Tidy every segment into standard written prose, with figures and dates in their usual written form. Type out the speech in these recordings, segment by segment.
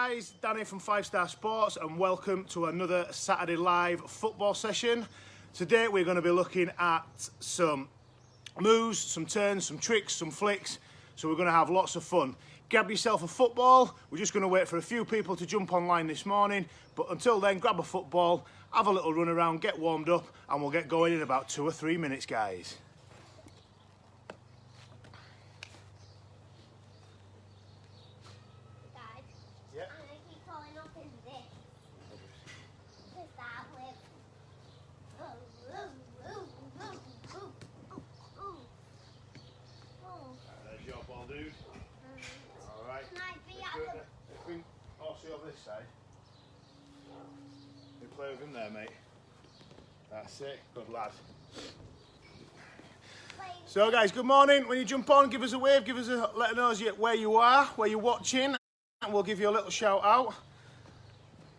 guys, Danny from 5 Star Sports, and welcome to another Saturday live football session. Today we're going to be looking at some moves, some turns, some tricks, some flicks, so we're going to have lots of fun. Grab yourself a football. We're just going to wait for a few people to jump online this morning, but until then, grab a football, have a little run around, get warmed up, and we'll get going in about 2 or 3 minutes, guys. Dude. Alright. Bring Horsey over this side. You play with him there, mate. That's it. Good lad. So guys, good morning. When you jump on, give us a wave, let us know where you are, where you're watching, and we'll give you a little shout out.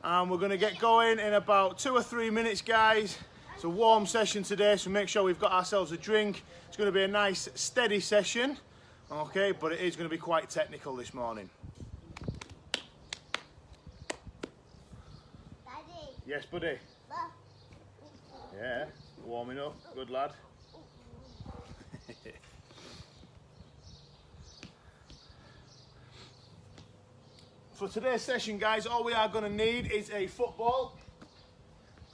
And we're going to get going in about 2 or 3 minutes, guys. It's a warm session today, so make sure we've got ourselves a drink. It's going to be a nice, steady session. Okay, but it is going to be quite technical this morning. Daddy. Yes, buddy. Yeah, warming up. Good lad. For today's session, guys, all we are going to need is a football.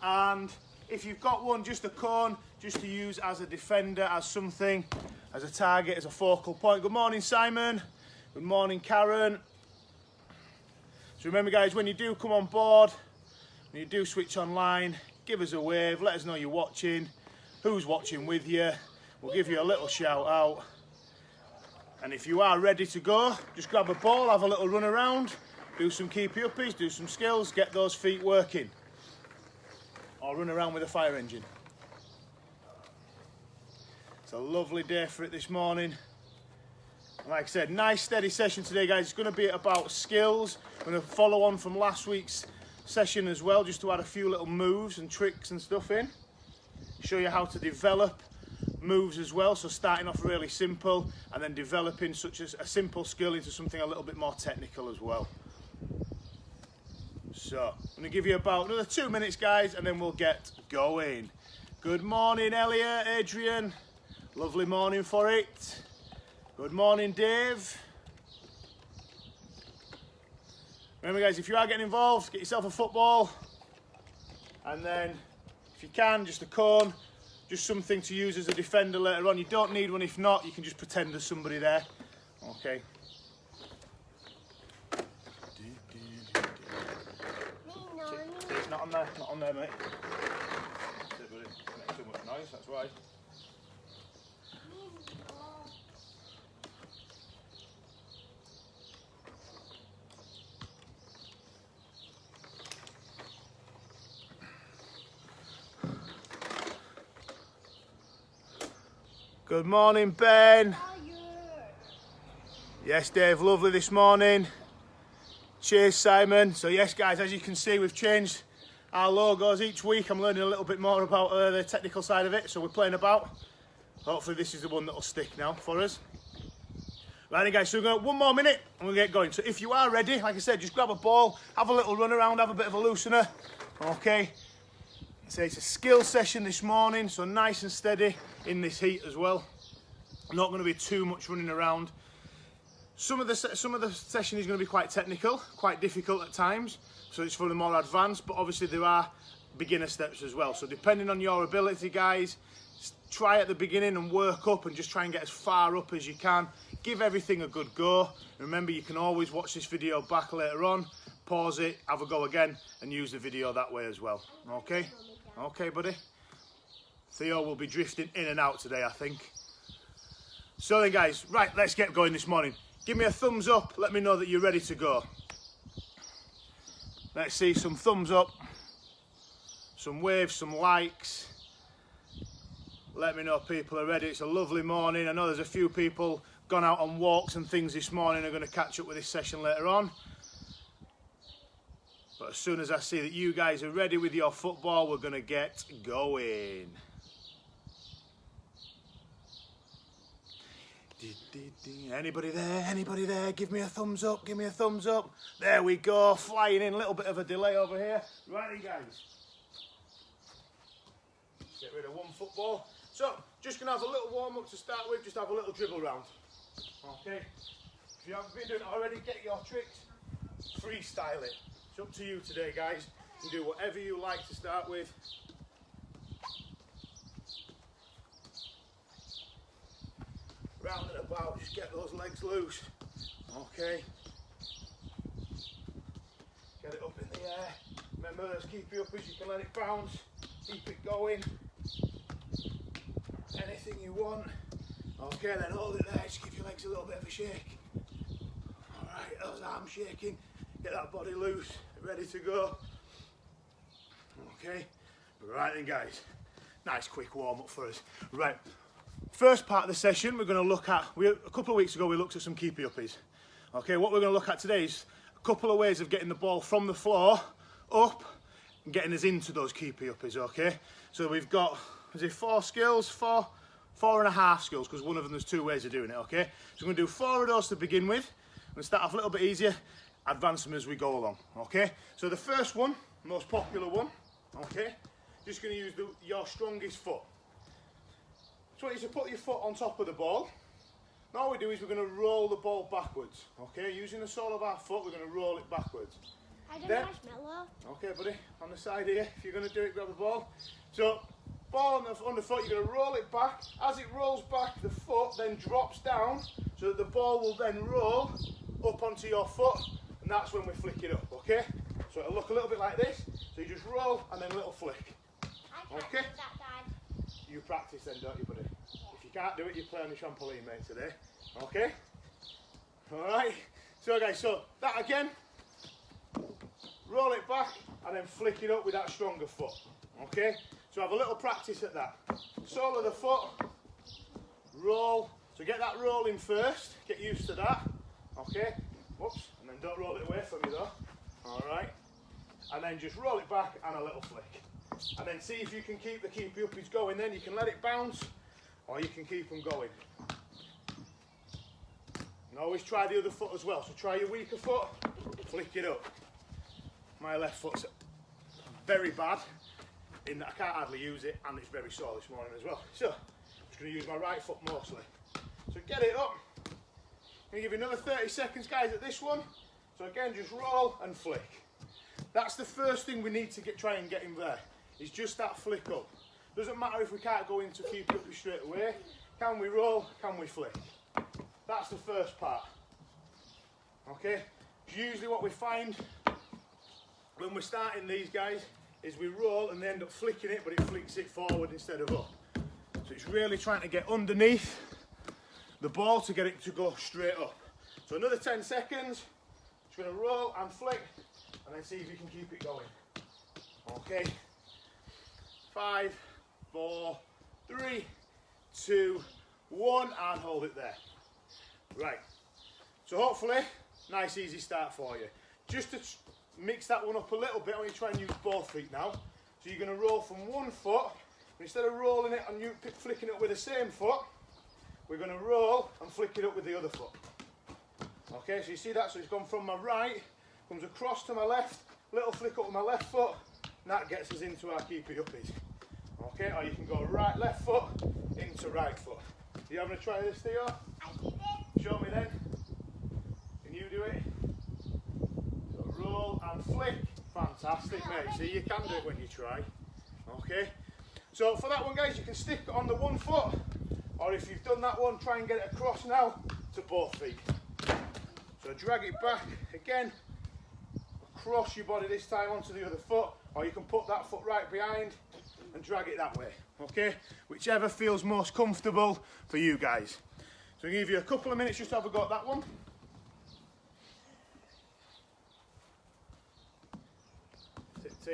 And if you've got one, just a cone, just to use as a defender, as something, as a target, as a focal point. Good morning, Simon. Good morning, Karen. So remember, guys, when you do come on board, when you do switch online, give us a wave, let us know you're watching, who's watching with you. We'll give you a little shout out. And if you are ready to go, just grab a ball, have a little run around, do some keepie uppies, do some skills, get those feet working. Or run around with a fire engine. It's a lovely day for it this morning. And like I said, nice steady session today, guys. It's going to be about skills. I'm going to follow on from last week's session as well, just to add a few little moves and tricks and stuff in. Show you how to develop moves as well. So starting off really simple and then developing such as a simple skill into something a little bit more technical as well. So I'm going to give you about another 2 minutes, guys, and then we'll get going. Good morning, Elliot, Adrian. Lovely morning for it. Good morning, Dave. Remember, guys, if you are getting involved, get yourself a football. And then, if you can, just a cone. Just something to use as a defender later on. You don't need one. If not, you can just pretend there's somebody there. Okay. It's not on there, mate. That's it, buddy. It makes too much noise, that's why. Good morning, Ben. Yes, Dave, lovely this morning. Cheers, Simon. So yes, guys, as you can see, we've changed our logos each week. I'm learning a little bit more about the technical side of it, so we're playing about. Hopefully this is the one that'll stick now for us. Right, guys, so we're going 1 more minute and we'll get going. So if you are ready, like I said, just grab a ball, have a little run around, have a bit of a loosener. Okay. So it's a skill session this morning, so nice and steady in this heat as well. Not going to be too much running around. Some of the session is going to be quite technical, quite difficult at times, so it's for the more advanced, but obviously there are beginner steps as well. So depending on your ability, guys, try at the beginning and work up and just try and get as far up as you can. Give everything a good go. Remember, you can always watch this video back later on, pause it, have a go again, and use the video that way as well. Okay? Okay, buddy? Theo will be drifting in and out today, I think. So then, guys, right, let's get going this morning. Give me a thumbs up, let me know that you're ready to go. Let's see some thumbs up, some waves, some likes. Let me know people are ready. It's a lovely morning. I know there's a few people gone out on walks and things this morning, are going to catch up with this session later on. But as soon as I see that you guys are ready with your football, we're going to get going. Anybody there? Anybody there? Give me a thumbs up. Give me a thumbs up. There we go. Flying in. A little bit of a delay over here. Righty, guys. Get rid of one football. So, just going to have a little warm up to start with. Just have a little dribble round. Okay. If you haven't been doing it already, get your tricks. Freestyle it. It's up to you today, guys. You can do whatever you like to start with. Round and about, just get those legs loose. Okay. Get it up in the air. Remember, those keepie uppies, you can let it bounce. Keep it going. Anything you want. Okay, then hold it there. Just give your legs a little bit of a shake. Alright, those arms shaking. Get that body loose. Ready to go. Okay. Right then, guys. Nice quick warm up for us. Right. First part of the session, we're going to look at, a couple of weeks ago we looked at some keepie uppies. Okay, what we're going to look at today is a couple of ways of getting the ball from the floor up and getting us into those keepie uppies, okay? So we've got, is it 4 skills? Four and a half skills, because one of them there's 2 ways of doing it, okay? So we're going to do 4 of those to begin with. We're going to start off a little bit easier, advance them as we go along, okay? So the first one, most popular one, okay? Just going to use your strongest foot. So I want you to put your foot on top of the ball. Now all we do is we're going to roll the ball backwards. Okay, using the sole of our foot, we're going to roll it backwards. I don't know marshmallow. Okay, buddy, on the side here. If you're going to do it, grab the ball. So, ball on the foot, you're going to roll it back. As it rolls back, the foot then drops down, so that the ball will then roll up onto your foot, and that's when we flick it up. Okay, so it'll look a little bit like this. So you just roll and then a little flick. Okay. You practice then, don't you, buddy? Yeah. If you can't do it, you play on the trampoline, mate, today. Okay? Alright. So, guys, so that again. Roll it back and then flick it up with that stronger foot. Okay? So have a little practice at that. Sole of the foot. Roll. So get that rolling first. Get used to that. Okay? Whoops. And then don't roll it away from you, though. Alright? And then just roll it back and a little flick. And then see if you can keep the keepie uppies going. Then you can let it bounce, or you can keep them going. And always try the other foot as well. So try your weaker foot, flick it up. My left foot's very bad in that I can't hardly use it, and it's very sore this morning as well. So I'm just going to use my right foot mostly. So get it up. I'm going to give you another 30 seconds, guys, at this one. So again, just roll and flick. That's the first thing we need to try and get him there. It's just that flick up. Doesn't matter if we can't go into keepie uppies straight away. Can we roll? Can we flick? That's the first part. Okay? Usually what we find when we're starting these guys is we roll and they end up flicking it, but it flicks it forward instead of up. So it's really trying to get underneath the ball to get it to go straight up. So another 10 seconds. Just going to roll and flick and then see if you can keep it going. Okay? 5, 4, 3, 2, 1, and hold it there. Right, so hopefully, nice easy start for you. Just to mix that one up a little bit, I'm going to try and use both feet now. So you're going to roll from one foot, and instead of rolling it and you flicking it with the same foot, we're going to roll and flick it up with the other foot. Okay, so you see that? So it's gone from my right, comes across to my left, little flick up with my left foot, and that gets us into our keepie uppies. Okay, or you can go right, left foot, into right foot. Are you having a try this, Theo? I did it. Show me then. Can you do it? So roll and flick. Fantastic, mate. See, you can do it when you try. Okay. So for that one, guys, you can stick on the one foot, or if you've done that one, try and get it across now to both feet. So drag it back again, across your body this time onto the other foot, or you can put that foot right behind and drag it that way, okay? Whichever feels most comfortable for you guys. So I'll give you a couple of minutes just to have a go at that one. Sit T.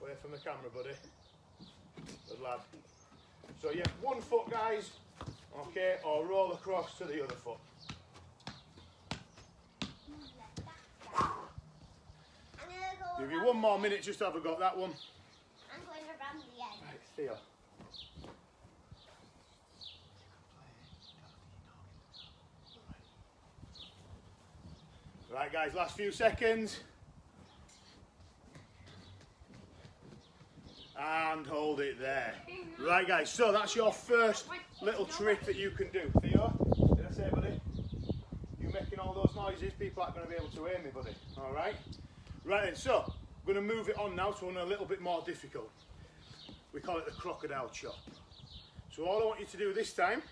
Away from the camera, buddy. Good lad. So yeah, one foot, guys, okay, or roll across to the other foot. Give you one more minute just to have a go at that one. I'm going around the edge. Right, Theo. Right guys, last few seconds. And hold it there. Right guys, so that's your first little trick that you can do. Theo, did I say, buddy? You making all those noises, people aren't going to be able to hear me, buddy. Alright? Right then, so we're going to move it on now to one a little bit more difficult. We call it the crocodile chop. So all I want you to do this time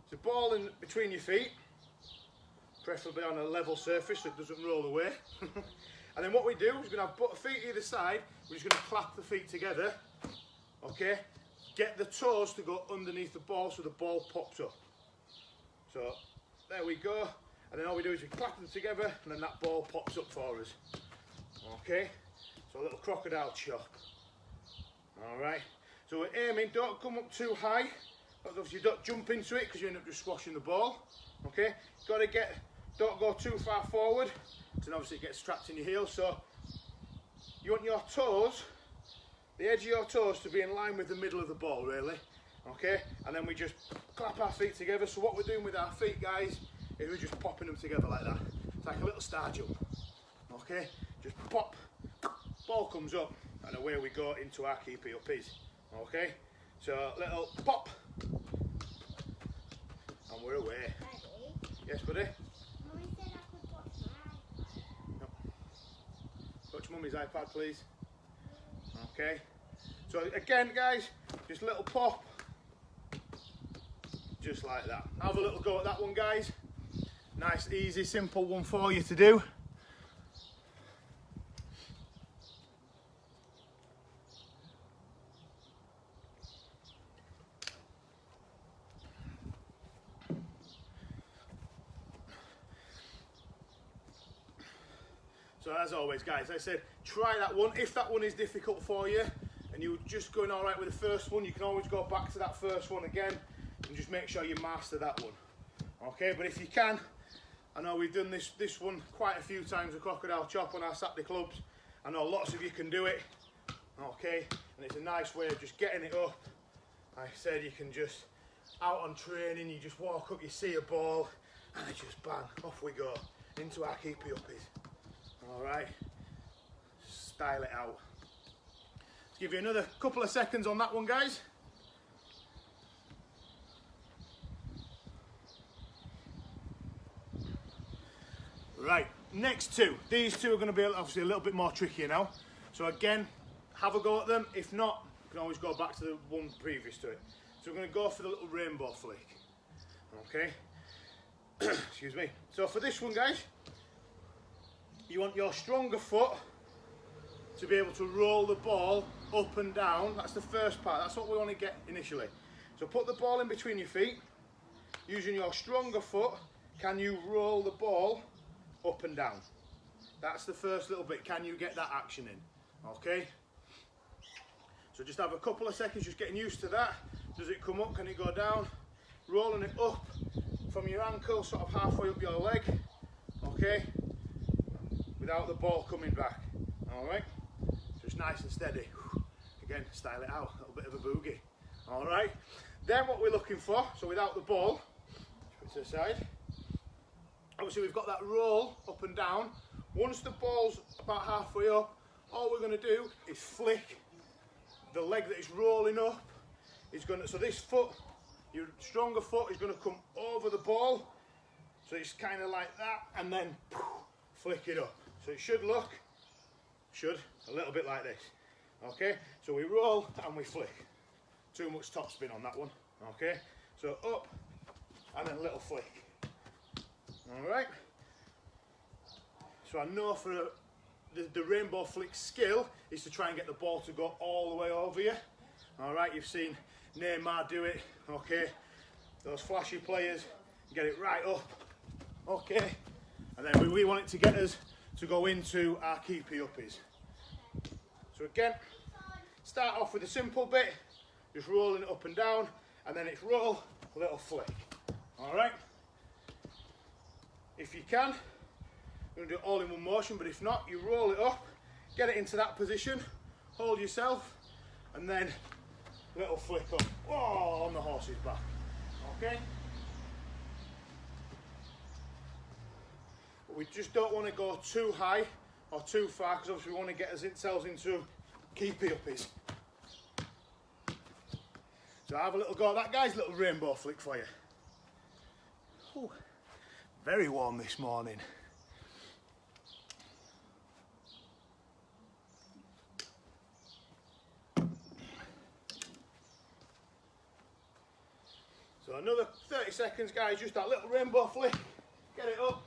is a ball in between your feet, preferably on a level surface so it doesn't roll away. And then what we do is we're going to have both feet either side, we're just going to clap the feet together, okay? Get the toes to go underneath the ball so the ball pops up. So there we go, and then all we do is we clap them together and then that ball pops up for us. Okay, so a little crocodile chop. Alright, so we're aiming, don't come up too high, obviously don't jump into it because you end up just squashing the ball. Okay, got to get, don't go too far forward, because then obviously it gets trapped in your heel. So you want your toes, the edge of your toes to be in line with the middle of the ball really. Okay, and then we just clap our feet together. So what we're doing with our feet, guys, is we're just popping them together like that. It's like a little star jump. Okay, just pop, ball comes up, and away we go into our keepie uppies. Okay, so little pop, and we're away. Daddy, Yes, buddy? Mummy said I could watch my No. Watch Mummy's iPad, please. Okay, so again, guys, just a little pop, just like that. Have a little go at that one, guys. Nice, easy, simple one for you to do. So as always, guys, I said try that one. If that one is difficult for you and you're just going all right with the first one, you can always go back to that first one again and just make sure you master that one. Okay, but if you can, I know we've done this one quite a few times, the crocodile chop on our Saturday clubs. I know lots of you can do it. Okay, and it's a nice way of just getting it up. Like I said, you can just, out on training, you just walk up, you see a ball, and it just bang, off we go, into our keepie uppies. Alright, style it out. Let's give you another couple of seconds on that one, guys. Right, next two. These two are going to be obviously a little bit more trickier now. So again, have a go at them. If not, you can always go back to the one previous to it. So we're going to go for the little rainbow flick. Okay. Excuse me. So for this one, guys, you want your stronger foot to be able to roll the ball up and down. That's the first part. That's what we want to get initially. So put the ball in between your feet. Using your stronger foot, can you roll the ball up and down? That's the first little bit. Can you get that action in? Okay. So just have a couple of seconds just getting used to that. Does it come up? Can it go down? Rolling it up from your ankle, sort of halfway up your leg. Okay. Without the ball coming back. Alright. Just nice and steady. Again, style it out. A little bit of a boogie. Alright. Then what we're looking for, so without the ball, put it to the side. Obviously we've got that roll up and down. Once the ball's about halfway up, all we're going to do is flick the leg that is rolling up. Is going to, so this foot, your stronger foot, is going to come over the ball. So it's kind of like that, and then flick it up. So it should look, a little bit like this. Okay, so we roll and we flick. Too much top spin on that one. Okay, so up and then a little flick. Alright, so I know for the rainbow flick skill is to try and get the ball to go all the way over you. Alright, you've seen Neymar do it. Okay, those flashy players get it right up. Okay, and then we want it to get us to go into our keepie uppies. So again, start off with a simple bit, just rolling it up and down, and then it's roll, little flick. Alright? If you can, you're going to do it all in one motion, but if not, you roll it up, get it into that position, hold yourself, and then little flick up. Oh, on the horse's back. Okay? But we just don't want to go too high or too far, because obviously we want to get ourselves into keepie uppies. So have a little go at that guy's little rainbow flick for you. Ooh, very warm this morning. So another 30 seconds, guys, just that little rainbow flick. Get it up.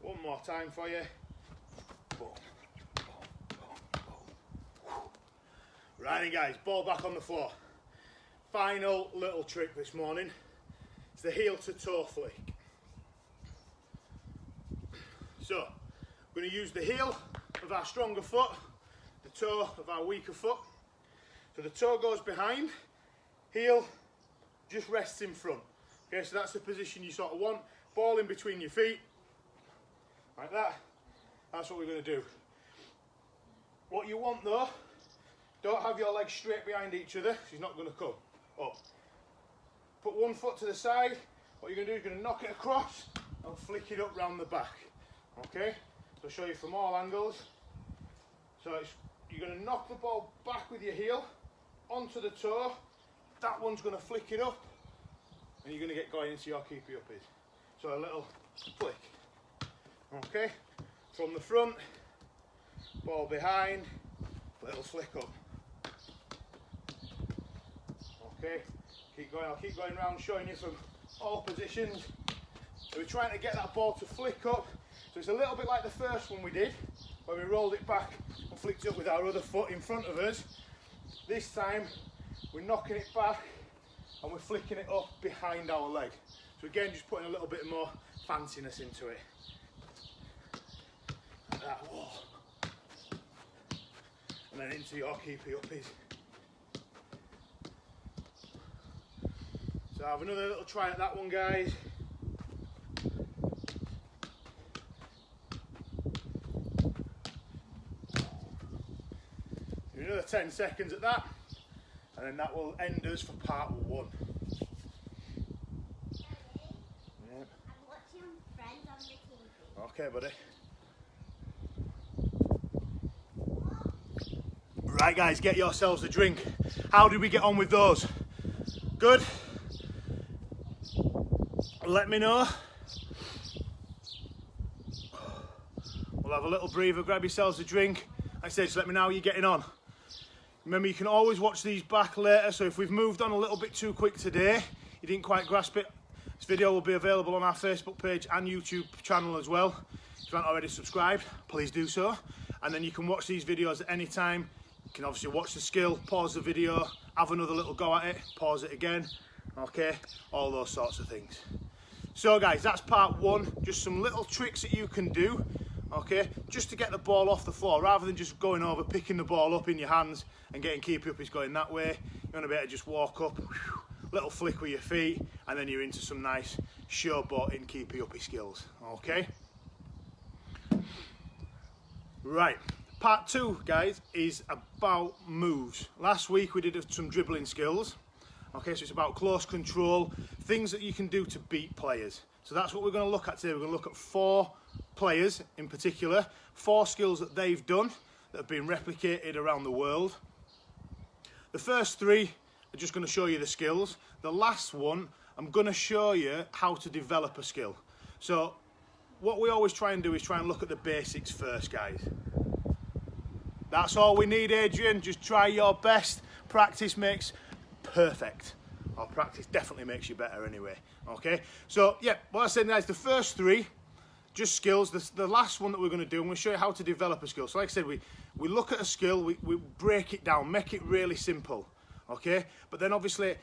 One more time for you. Boom, boom, boom, boom. Right then, guys, ball back on the floor. Final little trick this morning. It's the heel to toe flick. So, we're going to use the heel of our stronger foot, the toe of our weaker foot. So the toe goes behind, heel just rests in front. Okay, so that's the position you sort of want. Ball in between your feet, like that. That's what we're going to do. What you want though, don't have your legs straight behind each other, because he's not going to come up. Put one foot to the side. What you're going to do is you're going to knock it across and flick it up round the back. Okay? So I'll show you from all angles. So you're going to knock the ball back with your heel onto the toe. That one's going to flick it up, and you're going to get going into your keepie uppies. So a little flick. Okay? From the front, ball behind, little flick up. Okay? Keep going. I'll keep going round showing you from all positions. So we're trying to get that ball to flick up. So it's a little bit like the first one we did, where we rolled it back and flicked it up with our other foot in front of us. This time, we're knocking it back and we're flicking it up behind our leg. So again, just putting a little bit more fanciness into it. Like that, whoa. And then into your keepie uppies. So have another little try at that one, guys. Another 10 seconds at that, and then that will end us for part one. Daddy, I'm watching Friends on the TV. Okay, buddy. Right, guys, get yourselves a drink. How did we get on with those? Good? Let me know. We'll have a little breather, grab yourselves a drink. Like I said, just let me know how you're getting on. Remember, you can always watch these back later, so if we've moved on a little bit too quick today, you didn't quite grasp it, this video will be available on our Facebook page and YouTube channel as well. If you aren't already subscribed, please do so. And then you can watch these videos at any time. You can obviously watch the skill, pause the video, have another little go at it, pause it again, okay, all those sorts of things. So guys, that's part one, just some little tricks that you can do, okay, just to get the ball off the floor, rather than just going over, picking the ball up in your hands and getting keepie uppies going that way. You want to be able to just walk up, little flick with your feet, and then you're into some nice showboating keepie uppie skills, okay? Right, part two, guys, is about moves. Last week we did some dribbling skills, okay, so it's about close control, things that you can do to beat players. So that's what we're going to look at today. We're going to look at 4 players in particular, 4 skills that they've done that have been replicated around the world. The first 3 are just going to show you the skills. The last one, I'm going to show you how to develop a skill. So what we always try and do is try and look at the basics first, guys. That's all we need, Adrian. Just try your best. Practice makes perfect. Or practice definitely makes you better anyway. Okay, so yeah, what I said, guys, the first 3 just skills. The last one that we're going to do, I'm going to show you how to develop a skill. So like I said, we look at a skill, we break it down, make it really simple, okay? But then obviously,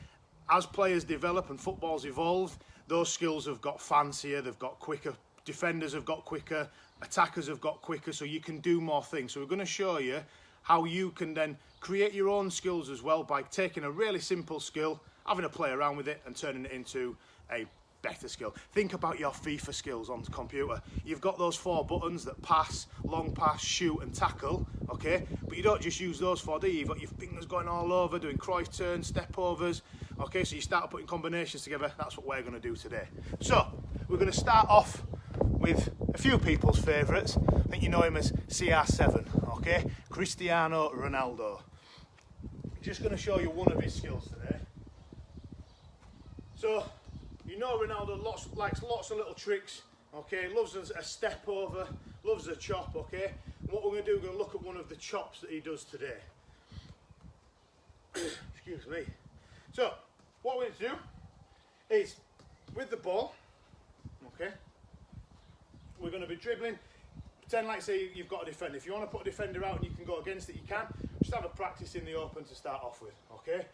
as players develop and football's evolved, those skills have got fancier, they've got quicker, defenders have got quicker, attackers have got quicker, so you can do more things. So we're going to show you how you can then create your own skills as well by taking a really simple skill, having a play around with it and turning it into a better skill. Think about your FIFA skills on the computer. You've got those 4 buttons that pass, long pass, shoot and tackle, okay? But you don't just use those 4, do you? You've got your fingers going all over, doing Cruyff turns, step overs, okay? So you start putting combinations together. That's what we're going to do today. So we're going to start off with a few people's favourites. I think you know him as CR7, okay? Cristiano Ronaldo. I'm just going to show you one of his skills today. So, you know Ronaldo likes lots of little tricks, okay? Loves a step over, loves a chop, okay? And what we're going to do, we're going to look at one of the chops that he does today. Excuse me. So, what we're going to do is, with the ball, okay, we're going to be dribbling. Pretend like, say, you've got a defender. If you want to put a defender out and you can go against it, you can. Just have a practice in the open to start off with, okay?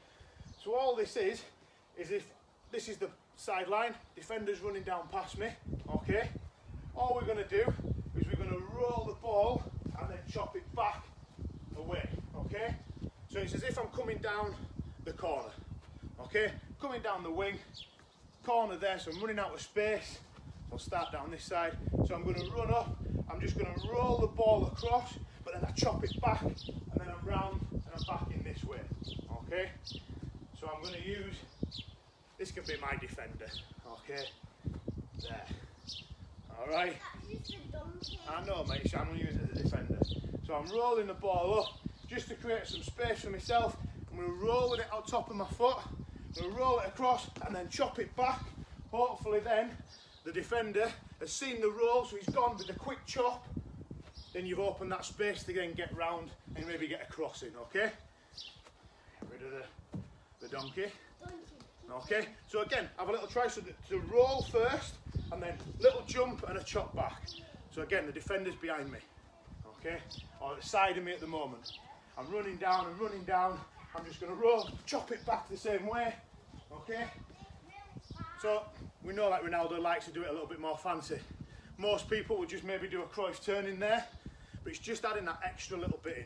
So all this is if this is the sideline, defender's running down past me, okay? All we're going to do is we're going to roll the ball and then chop it back away, okay? So it's as if I'm coming down the corner, okay? Coming down the wing, corner there, so I'm running out of space. I'll start down this side. So I'm going to run up, I'm just going to roll the ball across, but then I chop it back, and then I'm round and I'm back in this way, okay? So I'm going to use, this can be my defender, okay? There. Alright? I know, mate, so I'm going to use it as a defender. So I'm rolling the ball up, just to create some space for myself. I'm going to roll it on top of my foot, I'm going to roll it across, and then chop it back. Hopefully then, the defender has seen the roll, so he's gone with a quick chop. Then you've opened that space to again get round and maybe get a crossing, okay? Get rid of the donkey. Okay, so again, have a little try so to roll first, and then little jump and a chop back. So again, the defender's behind me, okay? Or at the side of me at the moment. I'm running down and running down. I'm just going to roll, chop it back the same way, okay? So we know that Ronaldo likes to do it a little bit more fancy. Most people would just maybe do a Cruyff turn in there, but it's just adding that extra little bit in.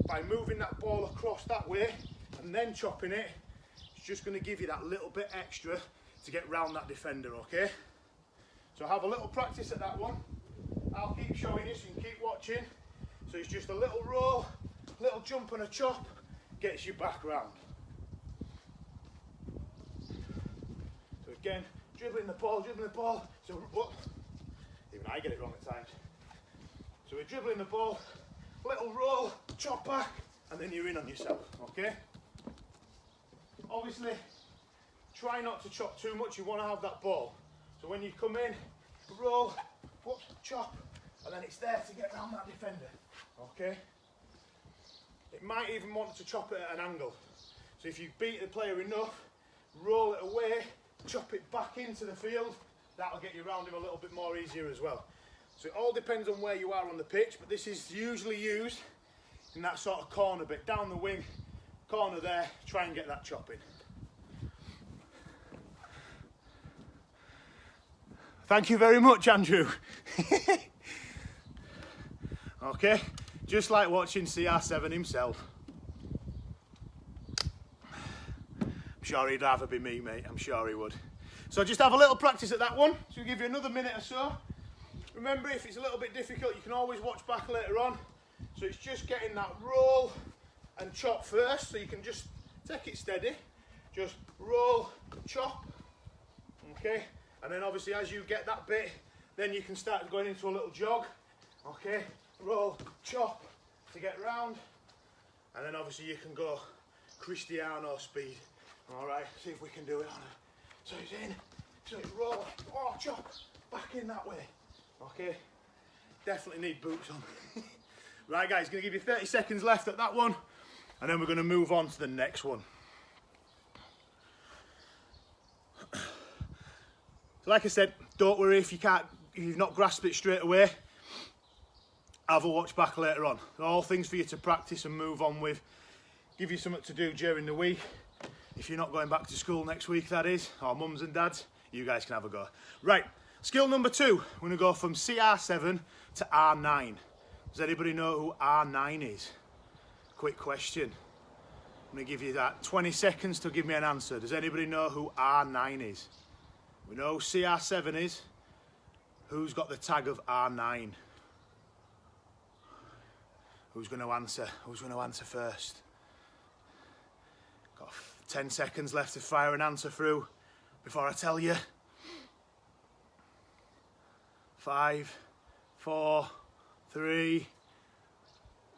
By moving that ball across that way and then chopping it, it's just going to give you that little bit extra to get round that defender, okay? So have a little practice at that one. I'll keep showing you so you can keep watching. So it's just a little roll, little jump and a chop, gets you back round. So again, dribbling the ball, so even I get it wrong at times. So we're dribbling the ball, little roll, chop back, and then you're in on yourself, okay? Obviously, try not to chop too much, you want to have that ball. So when you come in, roll, whoops, chop, and then it's there to get around that defender, okay? It might even want to chop it at an angle. So if you beat the player enough, roll it away, chop it back into the field, that'll get you around him a little bit more easier as well. So it all depends on where you are on the pitch, but this is usually used in that sort of corner bit, down the wing, corner there, try and get that chop in. Thank you very much, Andrew. Okay, just like watching CR7 himself. I'm sure he'd rather be me, mate, I'm sure he would. So just have a little practice at that one. So we'll give you another minute or so. Remember, if it's a little bit difficult, you can always watch back later on. So it's just getting that roll and chop first, so you can just take it steady. Just roll, chop, okay? And then obviously as you get that bit, then you can start going into a little jog, okay? Roll, chop to get round. And then obviously you can go Cristiano speed. All right, see if we can do it on it. So it's in, so it's roll, oh, chop, back in that way. Okay, definitely need boots on. Right guys, gonna give you 30 seconds left at that one, and then we're gonna move on to the next one. So like I said, don't worry if you've not grasped it straight away. Have a watch back later on. They're all things for you to practice and move on with. Give you something to do during the week. If you're not going back to school next week, that is, or mums and dads, you guys can have a go. Right, skill number 2. We're going to go from CR7 to R9. Does anybody know who R9 is? Quick question. I'm going to give you that 20 seconds to give me an answer. Does anybody know who R9 is? We know CR7 is. Who's got the tag of R9? Who's going to answer? Who's going to answer first? Got 10 seconds left to fire an answer through before I tell you. 5, 4, 3,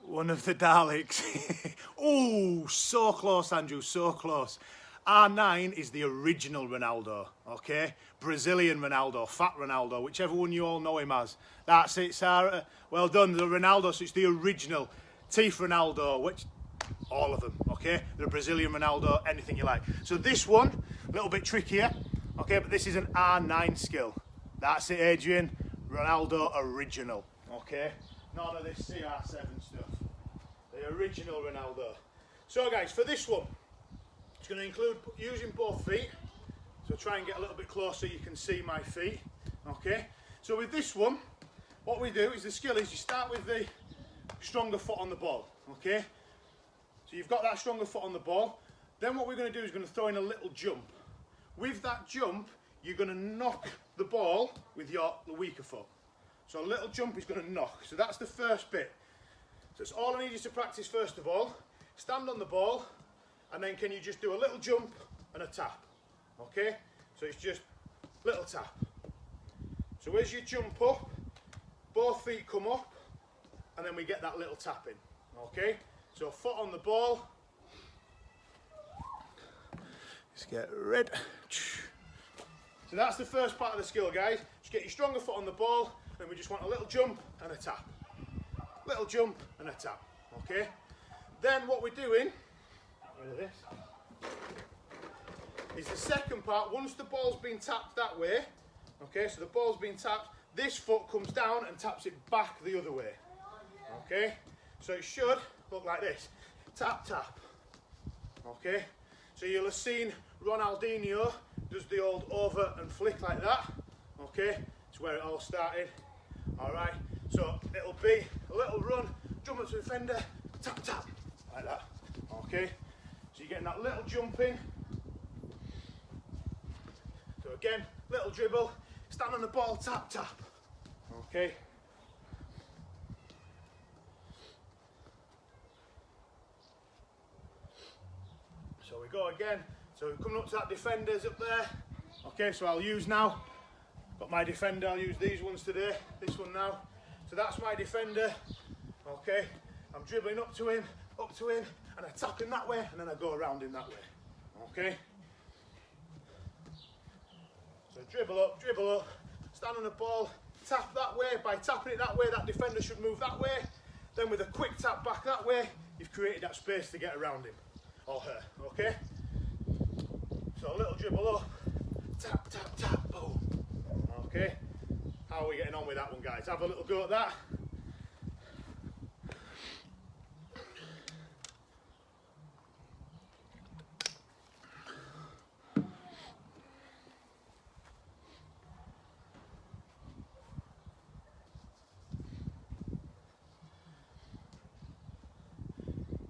one of the Daleks. Oh, so close, Andrew, so close. R9 is the original Ronaldo, okay? Brazilian Ronaldo, Fat Ronaldo, whichever one you all know him as. That's it, Sarah. Well done, the Ronaldo, so it's the original. Teeth Ronaldo, which, all of them, okay? The Brazilian Ronaldo, anything you like. So this one, a little bit trickier, okay? But this is an R9 skill. That's it, Adrian. Ronaldo original, okay? None of this CR7 stuff. The original Ronaldo. So guys, for this one, it's going to include using both feet. So try and get a little bit closer so you can see my feet, okay? So with this one, what we do is the skill is you start with the stronger foot on the ball, okay? So you've got that stronger foot on the ball. Then what we're going to do is going to throw in a little jump. With that jump, you're going to knock the ball with the weaker foot. So a little jump is going to knock. So that's the first bit. So it's all I need you to practice first of all. Stand on the ball, and then can you just do a little jump and a tap, okay? So it's just little tap. So as you jump up, both feet come up, and then we get that little tap in, okay? So foot on the ball. Just get red. So that's the first part of the skill, guys. Just get your stronger foot on the ball, and we just want a little jump and a tap. Little jump and a tap, okay? Then what we're doing, rid of this, is the second part. Once the ball's been tapped that way, okay, so the ball's been tapped, this foot comes down and taps it back the other way, okay? So it should look like this, tap, tap, okay? So you'll have seen Ronaldinho does the old over and flick like that, okay? It's where it all started, all right? So it'll be a little run, jump up to the defender, tap, tap, like that, okay? So you're getting that little jump in. So again, little dribble, stand on the ball, tap, tap, okay? So we go again. So we're coming up to that defender's up there. Okay, so I'll use now, got my defender, I'll use these ones today, this one now. So that's my defender, okay? I'm dribbling up to him, and I tap him that way, and then I go around him that way, okay? So dribble up, stand on the ball, tap that way. By tapping it that way, that defender should move that way. Then with a quick tap back that way, you've created that space to get around him, or her, okay? So a little dribble up, tap, tap, tap, boom, okay? How are we getting on with that one, guys? Have a little go at that.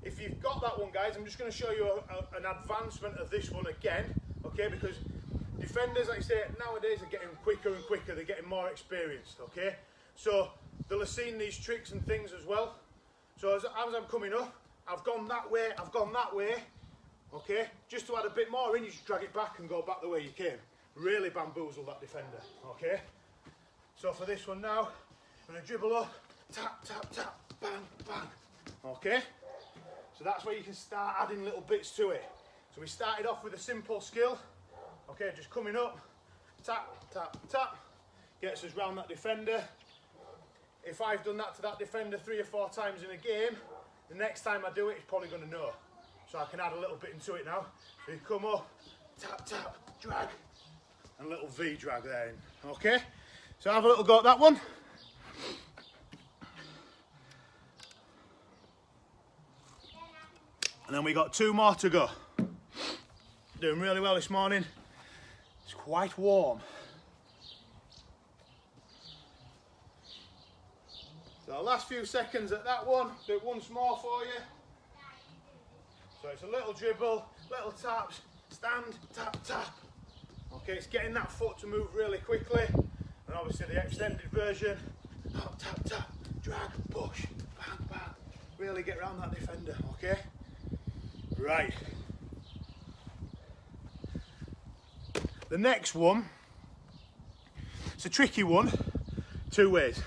If you've got that one, guys, I'm just going to show you an advancement of this one again, okay? Because defenders, like I say, nowadays are getting quicker and quicker. They're getting more experienced, okay? So they'll have seen these tricks and things as well. So as I'm coming up, I've gone that way, okay? Just to add a bit more in, you just drag it back and go back the way you came. Really bamboozle that defender, okay? So for this one now, I'm going to dribble up, tap, tap, tap, bang, bang, okay? So that's where you can start adding little bits to it. So we started off with a simple skill, okay, just coming up, tap, tap, tap, gets us round that defender. If I've done that to that defender 3 or 4 times in a game, the next time I do it, he's probably going to know. So I can add a little bit into it now. So you come up, tap, tap, drag, and a little V drag there in, okay? So have a little go at that one. And then we got 2 more to go. Doing really well this morning. It's quite warm. So last few seconds at that one. Do it once more for you. So it's a little dribble, little taps, stand, tap, tap. Okay, it's getting that foot to move really quickly. And obviously the extended version, tap, tap, tap, drag, push, bang, bang. Really get around that defender, okay? Right. The next one, it's a tricky one, two ways.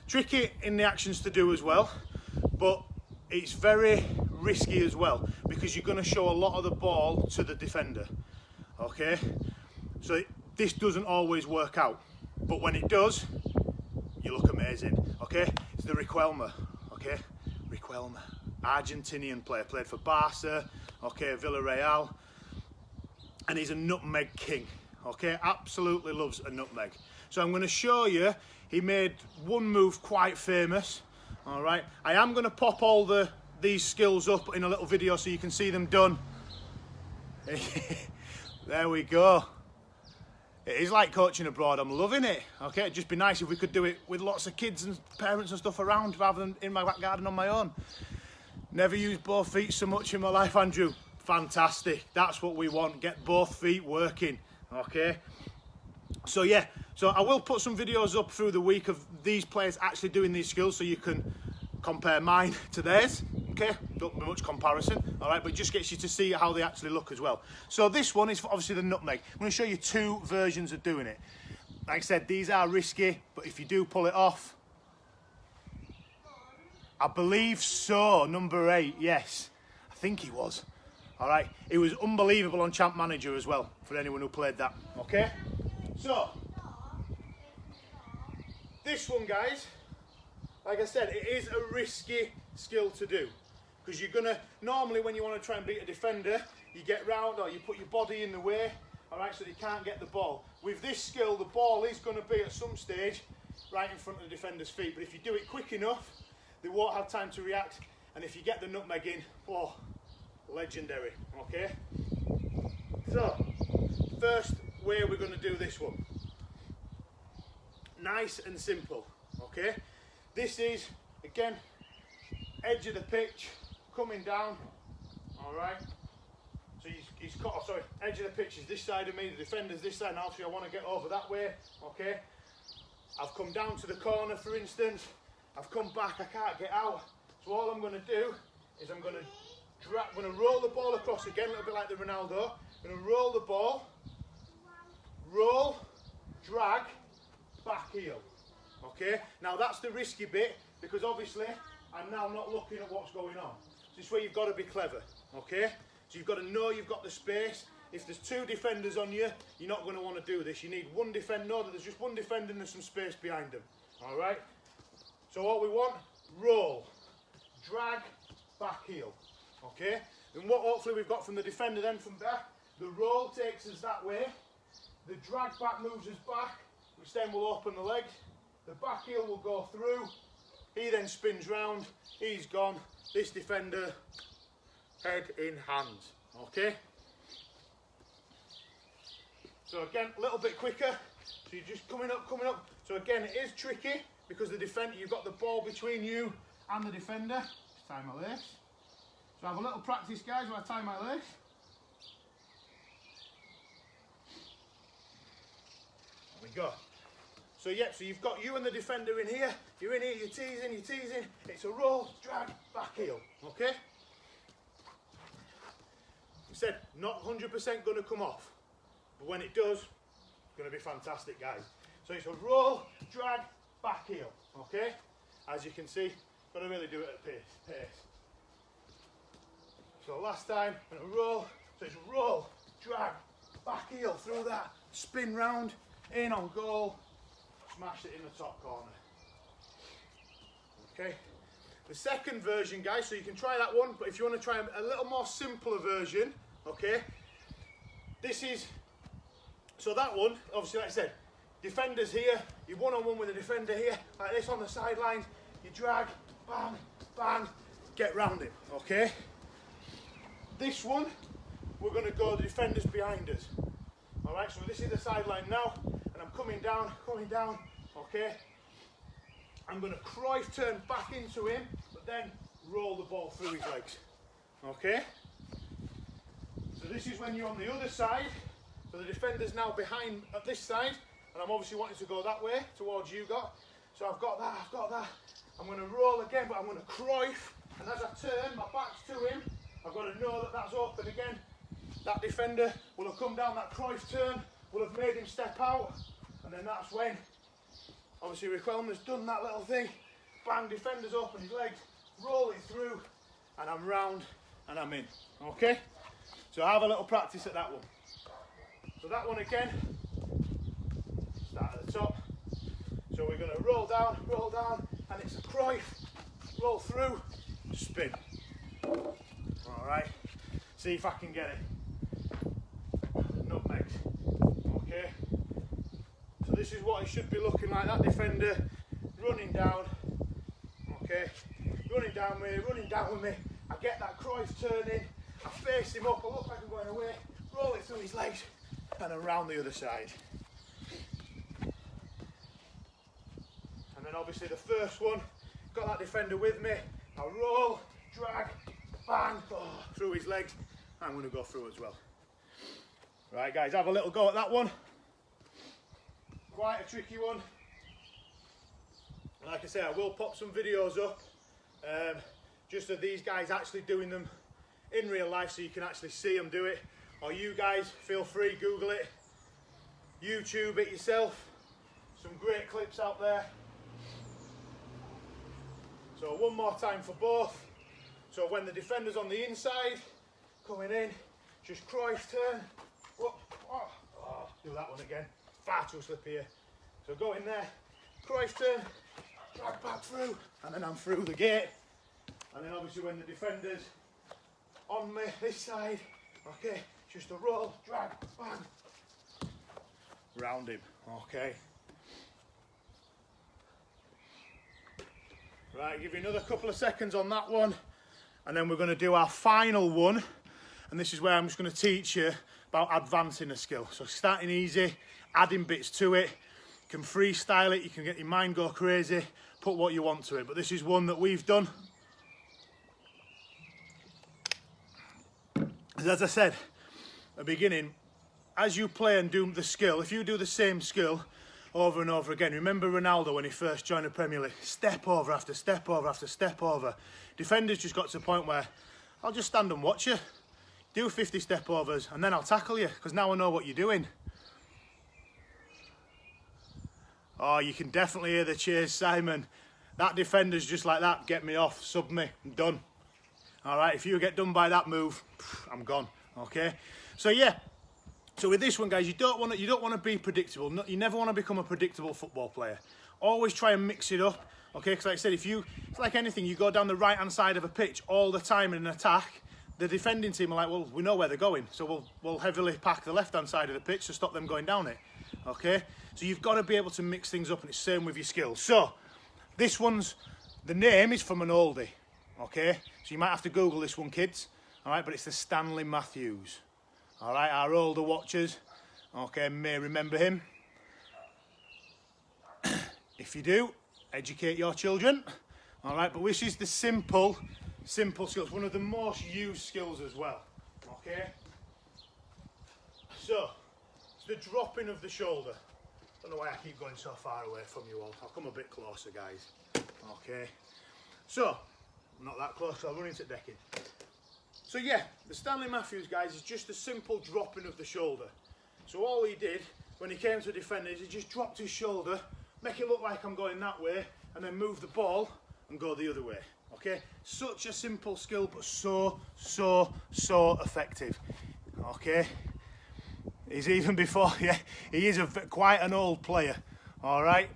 Tricky in the actions to do as well, but it's very risky as well because you're going to show a lot of the ball to the defender, okay? So this doesn't always work out, but when it does, you look amazing, okay? It's the Riquelme, okay? Riquelme, Argentinian player, played for Barca, okay, Villarreal, and he's a nutmeg king, okay? Absolutely loves a nutmeg. So I'm going to show you, he made one move quite famous, all right? I am going to pop all these skills up in a little video so you can see them done. There we go. It is like coaching abroad, I'm loving it. Okay, it'd just be nice if we could do it with lots of kids and parents and stuff around rather than in my back garden on my own. Never used both feet so much in my life, Andrew. Fantastic, that's what we want, get both feet working, okay? So yeah, so I will put some videos up through the week of these players actually doing these skills so you can compare mine to theirs, okay? Don't be much comparison, all right, but it just gets you to see how they actually look as well. So this one is obviously the nutmeg. I'm going to show you two versions of doing it. Like I said, these are risky, but if you do pull it off, I believe so, number 8, yes. I think he was, all right? He was unbelievable on Champ Manager as well, for anyone who played that, okay? So, this one, guys, like I said, it is a risky skill to do because you're gonna, normally when you want to try and beat a defender, you get round or you put your body in the way, all right, so they can't get the ball. With this skill, the ball is going to be at some stage right in front of the defender's feet, but if you do it quick enough, they won't have time to react, and if you get the nutmeg in, oh, legendary, okay? So, first way we're going to do this one. Nice and simple, okay? This is, again, edge of the pitch, coming down, all right? So he's cut off, sorry, edge of the pitch is this side of me, the defender's this side, and obviously I want to get over that way, okay? I've come down to the corner, for instance, I've come back, I can't get out, so all I'm going to do is I'm going to roll the ball across again, a little bit like the Ronaldo, I'm going to roll the ball, roll, drag, back heel. Okay, now that's the risky bit because obviously I'm now not looking at what's going on. So this is where you've got to be clever, okay? So you've got to know you've got the space. If there's two defenders on you, you're not going to want to do this. You need one defender, know that there's just one defender and there's some space behind them, all right? So what we want, roll, drag, back heel, okay? And what hopefully we've got from the defender then from back, the roll takes us that way, the drag back moves us back, which then will open the legs. The back heel will go through, he then spins round, he's gone, this defender, head in hands, okay? So again, a little bit quicker, so you're just coming up. So again, it is tricky because the defender, you've got the ball between you and the defender. Just tie my lace. So have a little practice, guys, while I tie my lace. There we go. So yeah, so you've got you and the defender in here, you're in here, you're teasing, it's a roll, drag, back heel, okay? I said, not 100% going to come off, but when it does, it's going to be fantastic, guys. So it's a roll, drag, back heel, okay? As you can see, got to really do it at pace. So last time, and a roll, so it's roll, drag, back heel through that, spin round, in on goal, smash it in the top corner. Okay, the second version, guys, so you can try that one, but if you want to try a little more simpler version, okay, this is, so that one, obviously like I said, defender's here, you're one-on-one with the defender here, like this on the sidelines, you drag, bang, bang, get round him, okay? This one, we're going to go the defenders behind us. Alright, so this is the sideline now, and I'm coming down, okay? I'm going to Cruyff turn back into him, but then roll the ball through his legs, okay? So this is when you're on the other side, So the defender's now behind at this side, and I'm obviously wanting to go that way towards you got. So I've got that. I'm going to roll again, but I'm going to Cruyff, and as I turn, my back's to him, I've got to know that that's open again. That defender will have come down that Cruyff turn, will have made him step out, and then that's when, obviously Riquelme's done that little thing, bang, defender's open his legs, roll it through, and I'm round, and I'm in, okay? So I have a little practice at that one. So that one again, start at the top. So we're going to roll down, and it's a Cruyff, roll through, spin. Alright, see if I can get it. Nutmeg. Okay. So this is what it should be looking like, that defender running down. Okay, running down with me. I get that Cruyff turning, I face him up, I look like I'm going away, roll it through his legs, and around the other side. And then obviously the first one, got that defender with me, I roll, drag, bang, through his legs. I'm going to go through as well. Right guys, have a little go at that one. Quite a tricky one. Like I say, I will pop some videos up, just of these guys actually doing them in real life so you can actually see them do it. Or you guys, feel free, Google it, YouTube it yourself. Some great clips out there. So one more time for both. So when the defender's on the inside, coming in, just Cruyff turn, do that one again, far too slippy here. So go in there, Cruyff turn, drag back through, and then I'm through the gate. And then obviously when the defender's on me, this side, okay, just a roll, drag, bang, round him, okay. Right, give you another couple of seconds on that one, and then we're going to do our final one, and this is where I'm just going to teach you about advancing a skill. So starting easy, adding bits to it, you can freestyle it, you can get your mind go crazy, put what you want to it, but this is one that we've done. As I said at the beginning, as you play and do the skill, if you do the same skill over and over again, remember Ronaldo when he first joined the Premier League, step over after step over after step over. Defenders just got to the point where I'll just stand and watch you, do 50 step overs, and then I'll tackle you, because now I know what you're doing. Oh, you can definitely hear the cheers, Simon. That defender's just like that, get me off, sub me, I'm done. All right, if you get done by that move, I'm gone, okay? So yeah, so with this one, guys, you don't want to be predictable. You never want to become a predictable football player. Always try and mix it up, okay? Because like I said, it's like anything, you go down the right-hand side of a pitch all the time in an attack, the defending team are like, well, we know where they're going, so we'll heavily pack the left-hand side of the pitch to stop them going down it, okay? So you've got to be able to mix things up, and it's the same with your skills. So this one's, the name is from an oldie, okay? So you might have to Google this one, kids, all right? But it's the Stanley Matthews, all right? Our older watchers, okay, may remember him. If you do, educate your children, all right? But which is the simple skills, one of the most used skills as well, okay? So, it's the dropping of the shoulder. Don't know why I keep going so far away from you all. I'll come a bit closer, guys, okay? So, not that close, I'll run into decking. So yeah, the Stanley Matthews, guys, is just a simple dropping of the shoulder. So all he did when he came to a defender is he just dropped his shoulder, make it look like I'm going that way, and then move the ball and go the other way, okay? Such a simple skill, but so effective, okay? He's even before, yeah, he is quite an old player, all right?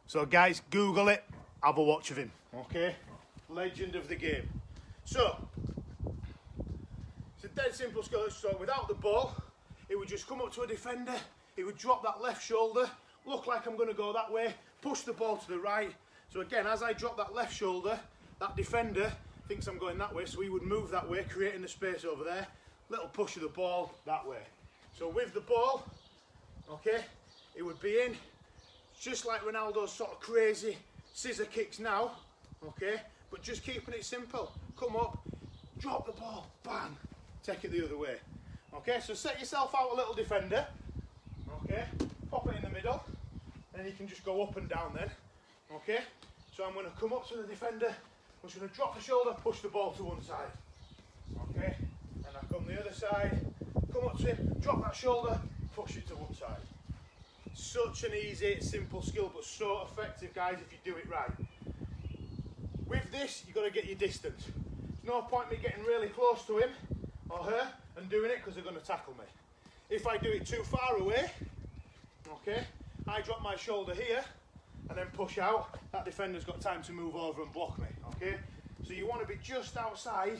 So guys, Google it, have a watch of him, okay? Legend of the game. So, it's a dead simple skill. So without the ball, it would just come up to a defender, it would drop that left shoulder, look like I'm going to go that way, push the ball to the right. So again, as I drop that left shoulder, that defender thinks I'm going that way, so he would move that way, creating the space over there, little push of the ball that way. So with the ball, okay, it would be in, just like Ronaldo's sort of crazy scissor kicks now, okay, but just keeping it simple. Come up, drop the ball, bang, take it the other way. Okay, so set yourself out a little defender. Okay, pop it in the middle, and you can just go up and down then. Okay, so I'm going to come up to the defender, I'm just going to drop the shoulder, push the ball to one side. Okay, and I come the other side, come up to him, drop that shoulder, push it to one side. Such an easy, simple skill, but so effective, guys, if you do it right. With this, you've got to get your distance. There's no point me getting really close to him or her and doing it because they're going to tackle me. If I do it too far away, okay, I drop my shoulder here and then push out, that defender's got time to move over and block me, okay? So you want to be just outside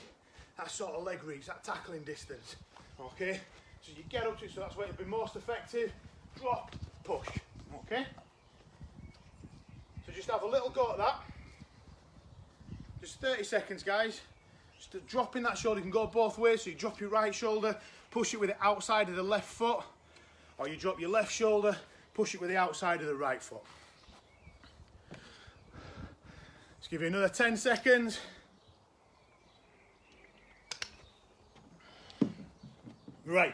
that sort of leg reach, that tackling distance, okay? So you get up to it, so that's where it'll be most effective. Drop, push, okay? So just have a little go at that. Just 30 seconds, guys. Just dropping that shoulder, you can go both ways. So you drop your right shoulder, push it with the outside of the left foot, or you drop your left shoulder, push it with the outside of the right foot. Let's give you another 10 seconds. Right,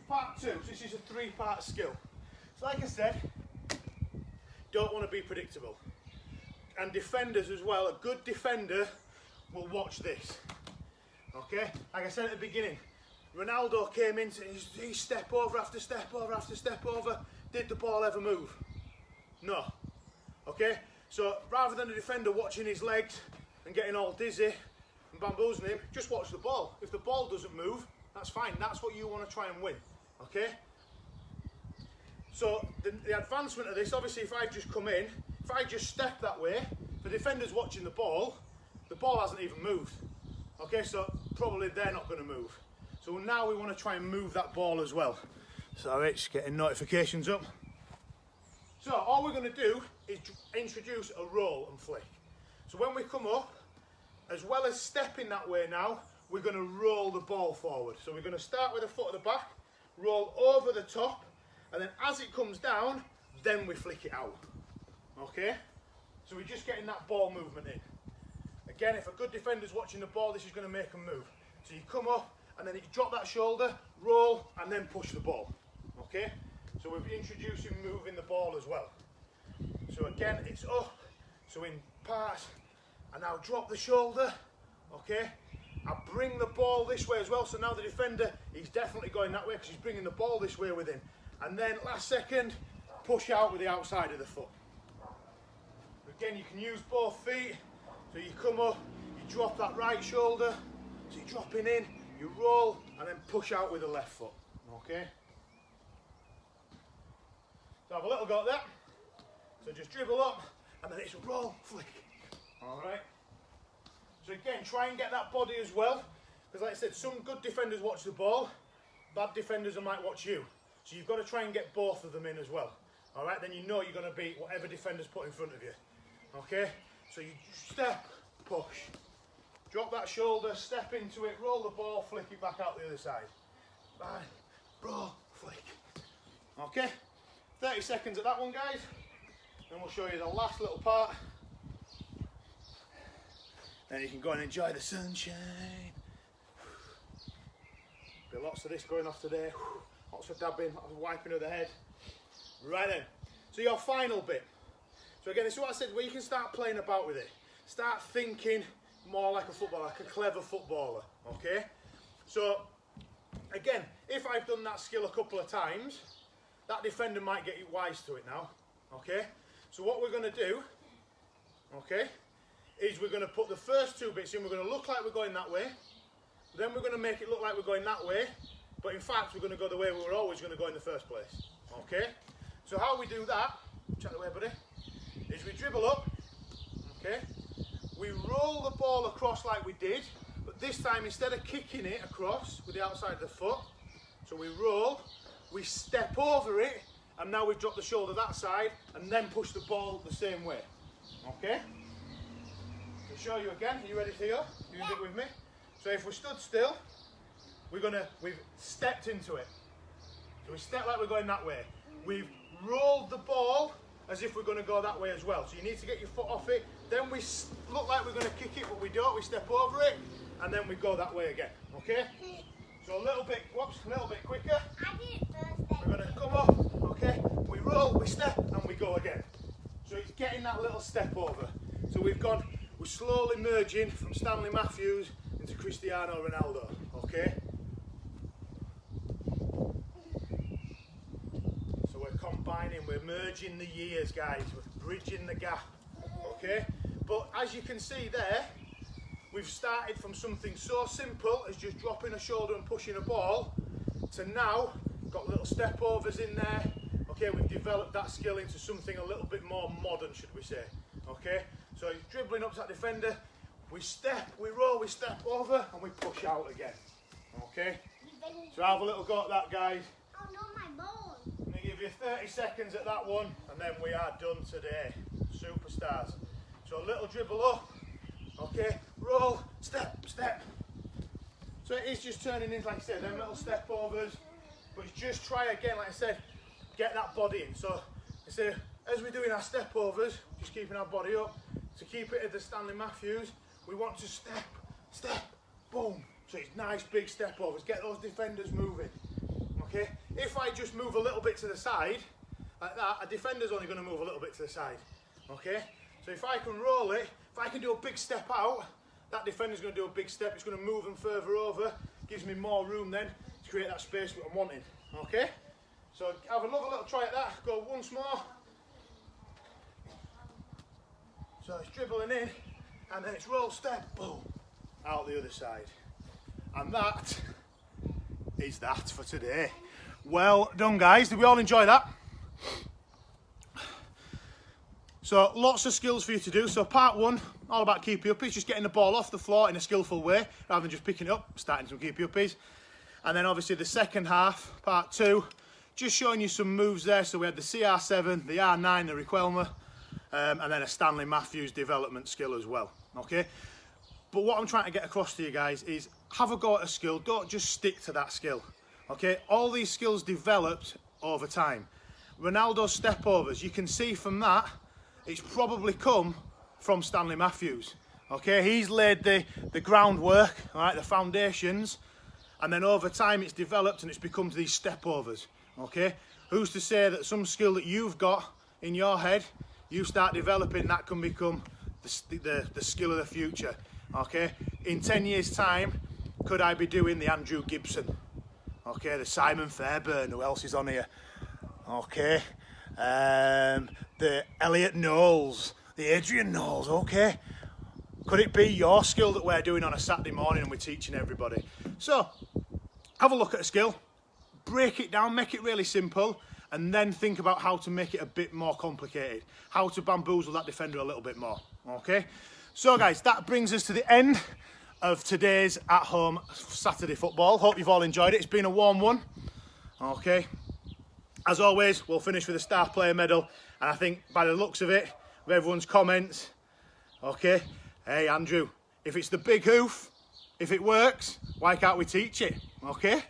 part 2, so this is a 3-part skill. So like I said, don't want to be predictable. And defenders as well, a good defender will watch this. Okay, like I said at the beginning, Ronaldo came into he step over after step over after step over. Did the ball ever move? No. Okay, so rather than the defender watching his legs and getting all dizzy and bamboozling him, just watch the ball. If the ball doesn't move, that's fine. That's what you want to try and win. Okay? So the advancement of this, obviously if I just come in, if I just step that way, the defender's watching the ball hasn't even moved. Okay, so probably they're not going to move. So now we want to try and move that ball as well. So it's getting notifications up. So all we're going to do is introduce a roll and flick. So when we come up, as well as stepping that way now, we're going to roll the ball forward. So we're going to start with the foot at the back, roll over the top, and then as it comes down, then we flick it out. Okay? So we're just getting that ball movement in. Again, if a good defender's watching the ball, this is going to make them move. So you come up, and then you drop that shoulder, roll, and then push the ball. Okay? So we're introducing moving the ball as well. So again, it's up, so in parts, and now drop the shoulder, okay? I bring the ball this way as well, so now the defender, he's definitely going that way because he's bringing the ball this way with him. And then last second, push out with the outside of the foot. Again, you can use both feet, so you come up, you drop that right shoulder, so you're dropping in, you roll, and then push out with the left foot, okay? So have a little go at that. So just dribble up, and then it's a roll, flick. All right. So again, try and get that body as well, because like I said, some good defenders watch the ball, bad defenders might watch you. So you've got to try and get both of them in as well. All right, then you know you're going to beat whatever defender's put in front of you. Okay, so you step, push, drop that shoulder, step into it, roll the ball, flick it back out the other side. Bang, roll, flick. Okay, 30 seconds at that one, guys. Then we'll show you the last little part. Then you can go and enjoy the sunshine. Be lots of this going off today. Lots of dabbing, lots of wiping of the head. Right then. So your final bit. So again, this is what I said, where you can start playing about with it. Start thinking more like a footballer, like a clever footballer. Okay? So, again, if I've done that skill a couple of times, that defender might get wise to it now. Okay? So what we're going to do, okay, is we're going to put the first two bits in. We're going to look like we're going that way. Then we're going to make it look like we're going that way. But in fact, we're going to go the way we were always going to go in the first place. Okay? So how we do that, check the way, buddy, is we dribble up, okay? We roll the ball across like we did, but this time instead of kicking it across with the outside of the foot, so we roll, we step over it, and now we've dropped the shoulder that side, and then push the ball the same way. Okay? I'll show you again. Are you ready, Theo? You do it with me. So if we stood still, we've stepped into it. So we step like we're going that way. We've rolled the ball as if we're going to go that way as well. So you need to get your foot off it. Then we look like we're going to kick it, but we don't. We step over it, and then we go that way again. Okay? So a little bit, whoops, a little bit quicker. I did it first then. We're going to come up, okay? We roll, we step, and we go again. So it's getting that little step over. So we're slowly merging from Stanley Matthews into Cristiano Ronaldo, okay? So we're combining, we're merging the years, guys. We're bridging the gap, okay? But as you can see there, we've started from something so simple as just dropping a shoulder and pushing a ball to now got little step overs in there. Okay, we've developed that skill into something a little bit more modern, should we say. Okay, so he's dribbling up to that defender, we step, we roll, we step over and we push out again. Okay, so have a little go at that, guys. Oh no, my ball. I'm going to give you 30 seconds at that one and then we are done today. Superstars. So a little dribble up. Okay, roll, step, step. So it is just turning into, like I said, them little step overs. But it's just try again, like I said, get that body in. So I say, as we're doing our step overs, just keeping our body up, to keep it at the Stanley Matthews, we want to step, step, boom. So it's nice big step overs, get those defenders moving. Okay, if I just move a little bit to the side, like that, a defender's only going to move a little bit to the side. Okay, so if I can roll it, if I can do a big step out, that defender's going to do a big step, it's going to move them further over, gives me more room then to create that space that I'm wanting. Okay, so have another little try at that, go once more. So it's dribbling in, and then it's roll, step, boom, out the other side. And that is that for today. Well done, guys. Did we all enjoy that? So lots of skills for you to do. So part one, all about keepie uppies, just getting the ball off the floor in a skillful way, rather than just picking it up, starting some keepie uppies. And then obviously the second half, part two, just showing you some moves there. So we had the CR7, the R9, the Riquelme, and then a Stanley Matthews development skill as well, okay? But what I'm trying to get across to you guys is have a go at a skill, don't just stick to that skill, okay? All these skills developed over time. Ronaldo's step overs, you can see from that, it's probably come from Stanley Matthews, okay? He's laid the groundwork, all right, the foundations, and then over time it's developed and it's become these step overs, okay? Who's to say that some skill that you've got in your head, you start developing, that can become the skill of the future, okay? In 10 years' time, could I be doing the Andrew Gibson, okay? The Simon Fairbairn, who else is on here, okay? The Elliot Knowles, the Adrian Knowles, okay? Could it be your skill that we're doing on a Saturday morning and we're teaching everybody? So, have a look at a skill, break it down, make it really simple, and then think about how to make it a bit more complicated, how to bamboozle that defender a little bit more, okay? So guys, that brings us to the end of today's at-home Saturday football. Hope you've all enjoyed it. It's been a warm one, okay? As always, we'll finish with a star player medal, and I think by the looks of it, with everyone's comments, okay, hey Andrew, if it's the big hoof, if it works, why can't we teach it, okay?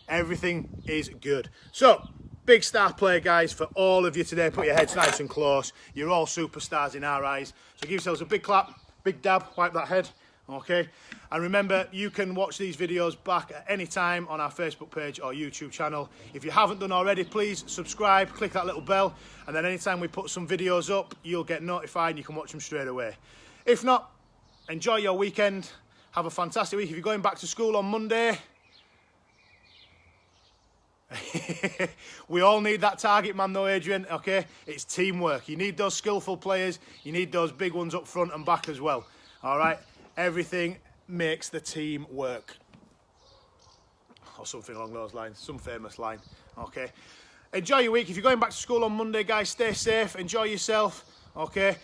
Everything is good. So, big star player, guys, for all of you today. Put your heads nice and close. You're all superstars in our eyes. So give yourselves a big clap, big dab, wipe that head, okay? And remember, you can watch these videos back at any time on our Facebook page or YouTube channel. If you haven't done already, please subscribe, click that little bell, and then anytime we put some videos up, you'll get notified and you can watch them straight away. If not, enjoy your weekend. Have a fantastic week. If you're going back to school on Monday, we all need that target man though, Adrian, okay? It's teamwork. You need those skillful players. You need those big ones up front and back as well, all right? Everything makes the team work. Or something along those lines, some famous line, okay? Enjoy your week. If you're going back to school on Monday, guys, stay safe, enjoy yourself, okay?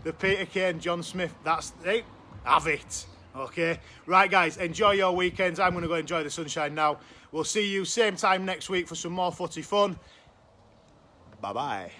The Peter Kane, John Smith, that's it, have it. Okay, right guys, enjoy your weekends. I'm going to go enjoy the sunshine now. We'll see you same time next week for some more footy fun. Bye-bye.